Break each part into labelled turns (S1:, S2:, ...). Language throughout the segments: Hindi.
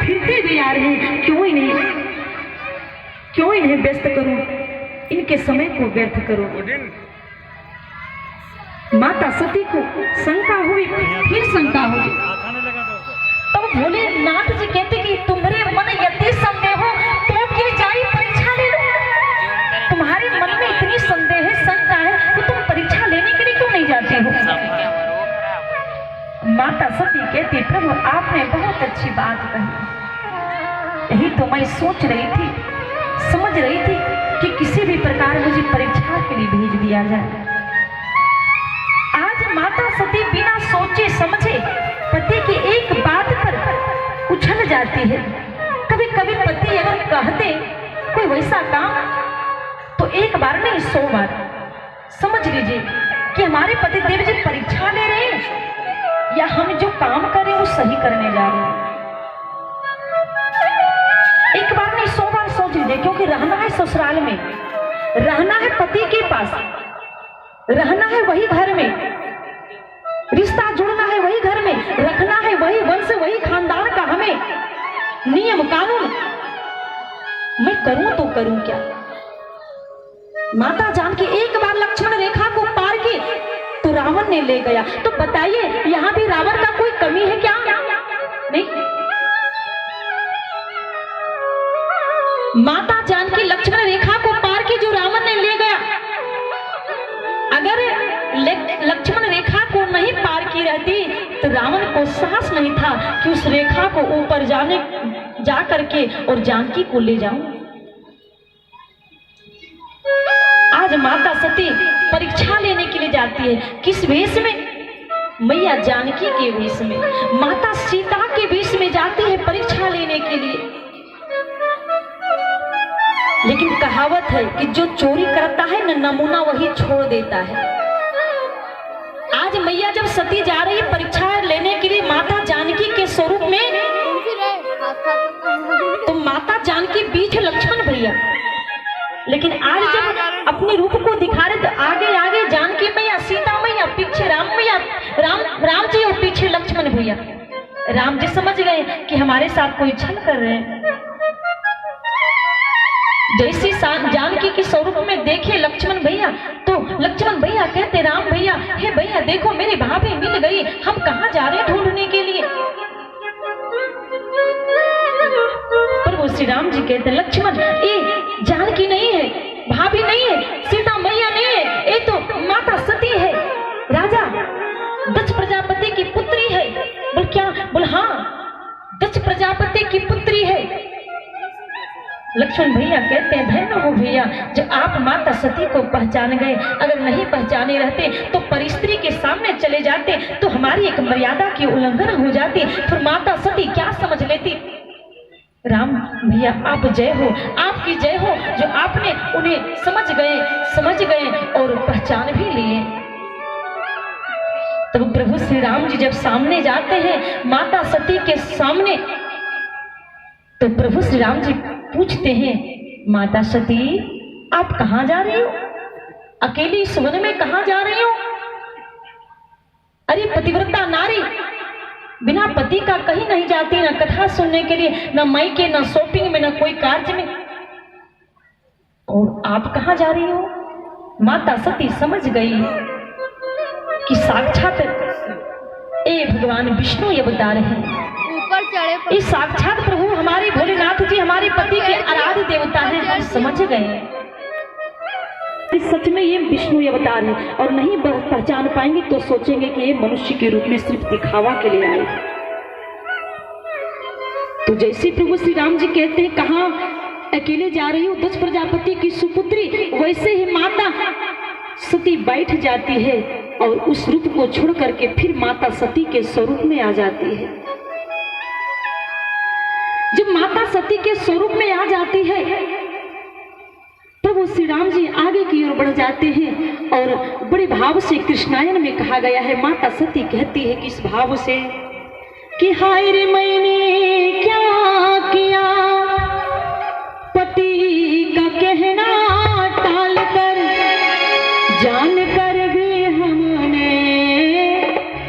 S1: फिरते हुए आ रहे हैं, क्यों इन्हें व्यस्त करूं, इनके समय को व्यर्थ करूं। माता सती को शंका हुई, फिर शंका हुई। तब भोलेनाथ जी कहते कि तुम्हारे मन यदि संदेह हो तो क्यों जाई परीक्षा ले लो। तुम्हारे मन में इतनी संदेह है, शंका है, तो तुम परीक्षा लेने के लिए क्यों नहीं जाते हो। माता सती कहती प्रभु आपने बहुत अच्छी बात कही, यही तो मैं सोच रही थी, समझ रही थी कि किसी भी प्रकार मुझे परीक्षा के लिए भेज दिया जाए। आज माता सती बिना सोचे समझे पति की एक बात पर उछल जाती है। कभी कभी पति अगर कहते कोई वैसा काम तो एक बार नहीं 100 बार समझ लीजिए कि हमारे पति देव जी परीक्षा ले रहे हैं या हम जो काम करें वो सही करने जा रहे हैं। एक बार नहीं 100 बार सोच लीजिए, क्योंकि रहना है ससुराल में, रहना है पति के पास, रहना है वही घर में, रिश्ता जुड़ना है वही घर में, रखना है वही वंश वही खानदान का हमें नियम कानून। मैं करूं तो करूं क्या। माता जानकी एक बार लक्ष्मण रेखा को पार की तो रावण ने ले गया। तो बताइए यहां भी रावण का कोई कमी है क्या? नहीं। माता जानकी लक्ष्मण रेखा को पार की, जो रावण ने ले गया। अगर लक्ष्मण रेखा को नहीं पार की रहती तो रावण को साहस नहीं था कि उस रेखा को ऊपर जा करके और जानकी को ले जाऊं। आज माता सती परीक्षा लेने के लिए जाती है। किस वेश में? मैया जानकी के वेश में, माता सीता के वेश में जाती है परीक्षा लेने के लिए। लेकिन कहावत है कि जो चोरी करता है न नमूना वही छोड़ देता है। आज मैया जब सती जा रही परीक्षा लेने के लिए माता जानकी के स्वरूप में, तो माता जानकी बीच लक्ष्मण भैया, लेकिन आज जब अपने रूप को दिखा रहे तो आगे आगे जानकी मैया, सीता मैया, पीछे राम मैया, राम जी और पीछे लक्ष्मण भैया। राम जी समझ गए कि हमारे साथ कोई छल कर रहे हैं। जैसी जानकी के स्वरूप में देखे लक्ष्मण भैया तो लक्ष्मण भैया कहते राम भैया, हे भैया देखो मेरी भाभी मिल गई, हम कहाँ जा रहे हैं ढूंढने के लिए। पर वो श्री राम जी कहते लक्ष्मण ये जानकी नहीं है, भाभी नहीं है, सीता मैया नहीं है, ये तो माता सती है, राजा दक्ष प्रजापति की पुत्री है। बोल क्या? बोल हाँ दक्ष प्रजापति की पुत्री है। लक्ष्मण भैया कहते हैं धन्य हो भैया जो आप माता सती को पहचान गए। अगर नहीं पहचाने रहते तो परिस्त्री के सामने चले जाते तो हमारी एक मर्यादा की उल्लंघन हो जाती, फिर माता सती क्या समझ लेती। राम भैया आप जय हो, आपकी जय हो जो आपने उन्हें समझ गए और पहचान भी लिए। तब प्रभु श्री राम जी जब सामने जाते हैं माता सती के सामने, तो प्रभु श्री राम जी पूछते हैं माता सती आप कहां जा रही हो, अकेली इस वन में कहां जा रही हो। अरे पतिव्रता नारी बिना पति का कहीं नहीं जाती, ना कथा सुनने के लिए, ना मायके, ना शॉपिंग में, ना कोई कार्य में, और आप कहां जा रही हो। माता सती समझ गई कि साक्षात ए भगवान विष्णु ये बता रहे हैं, ये साक्षात प्रभु हमारे भोलेनाथ जी हमारे पति के आराध्य देवता हैं। हम समझ गए सच में ये विष्णु अवतार है, और नहीं पहचान पाएंगे तो सोचेंगे कि ये मनुष्य के रूप में सिर्फ दिखावा के लिए आए। तो जैसे प्रभु श्री राम जी कहते हैं कहाँ अकेले जा रही हूँ दक्ष प्रजापति की सुपुत्री, वैसे ही माता सती बैठ जाती है और उस रूप को छोड़ करके फिर माता सती के स्वरूप में आ जाती है। जब माता सती के स्वरूप में आ जाती है प्रभु श्री राम जी आगे की ओर बढ़ जाते हैं, और बड़े भाव से कृष्णायन में कहा गया है, माता सती कहती है कि इस भाव से कि हाय रे मैंने क्या किया, पति का कहना टाल कर, जान कर भी हमने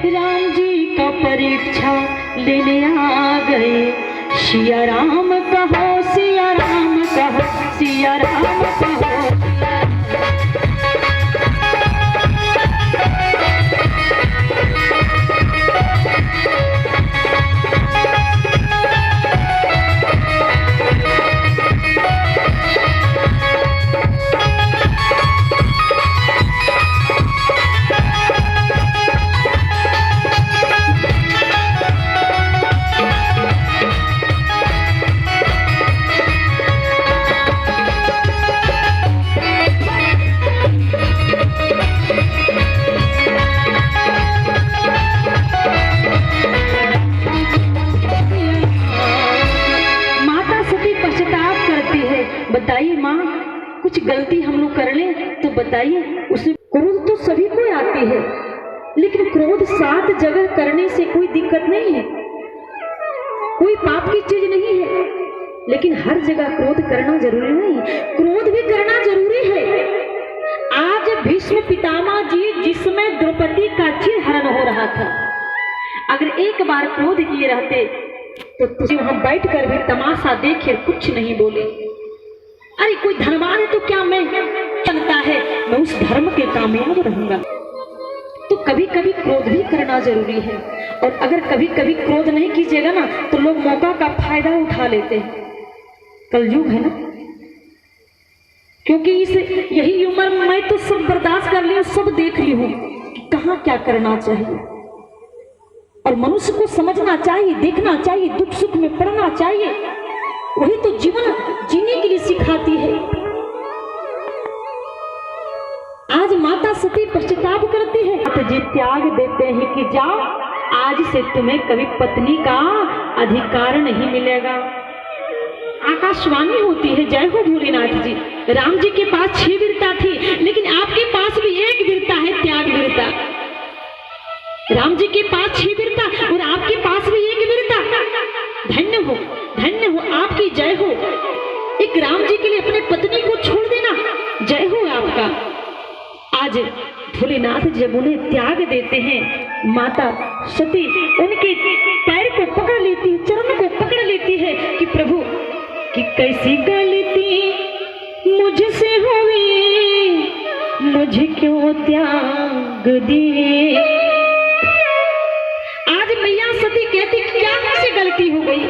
S1: राम जी का परीक्षा लेने आ गए, सिया राम कहो, सिया राम कहो, सिया राम कहो। बताइए माँ, कुछ गलती हम लोग कर लें तो बताइए, उसे क्रोध तो सभी को आती है, लेकिन क्रोध 7 जगह करने से कोई दिक्कत नहीं है, कोई पाप की चीज नहीं है। लेकिन हर जगह क्रोध करना जरूरी नहीं, क्रोध भी करना जरूरी है। आज भीष्म पितामह जी जिसमें द्रौपदी का चिरहरण हो रहा था, अगर एक बार क्रोध किए रहते तो तुझे वहां बैठ कर भी तमाशा देखे कुछ नहीं बोले। अरे कोई धनवान है तो क्या मैं बनता है, मैं उस धर्म के कामयाब रहूंगा। तो कभी कभी क्रोध भी करना जरूरी है, और अगर कभी कभी क्रोध नहीं कीजिएगा ना तो लोग मौका का फायदा उठा लेते हैं। कलयुग है ना, क्योंकि इस यही उम्र में मैं तो सब बर्दाश्त कर ली हूं, सब देख ली हूं कहां क्या करना चाहिए। और मनुष्य को समझना चाहिए, देखना चाहिए, दुख सुख में पड़ना चाहिए, वही तो जीवन जीने के लिए सिखाती है। आज माता सती पश्चाताप करती है, तो जी त्याग देते हैं कि जाओ, आज से तुम्हें कभी पत्नी का अधिकार नहीं मिलेगा। आकाशवाणी होती है, जय हो भोलेनाथ जी। राम जी के पास 6 वीरता थी, लेकिन आपके पास भी एक वीरता है, त्याग वीरता। राम जी के पास 6 वीरता और आपके पास भी एक वीरता। धन्य हो, धन्य हो, आपकी जय हो। एक राम जी के लिए अपने पत्नी को छोड़ देना, जय हो आपका। आज भोलेनाथ जब उन्हें त्याग देते हैं, माता सती उनके पैर को पकड़ लेती है, चरण को पकड़ लेती है कि प्रभु कि कैसी गलती मुझसे हुई, मुझे क्यों त्याग दिए।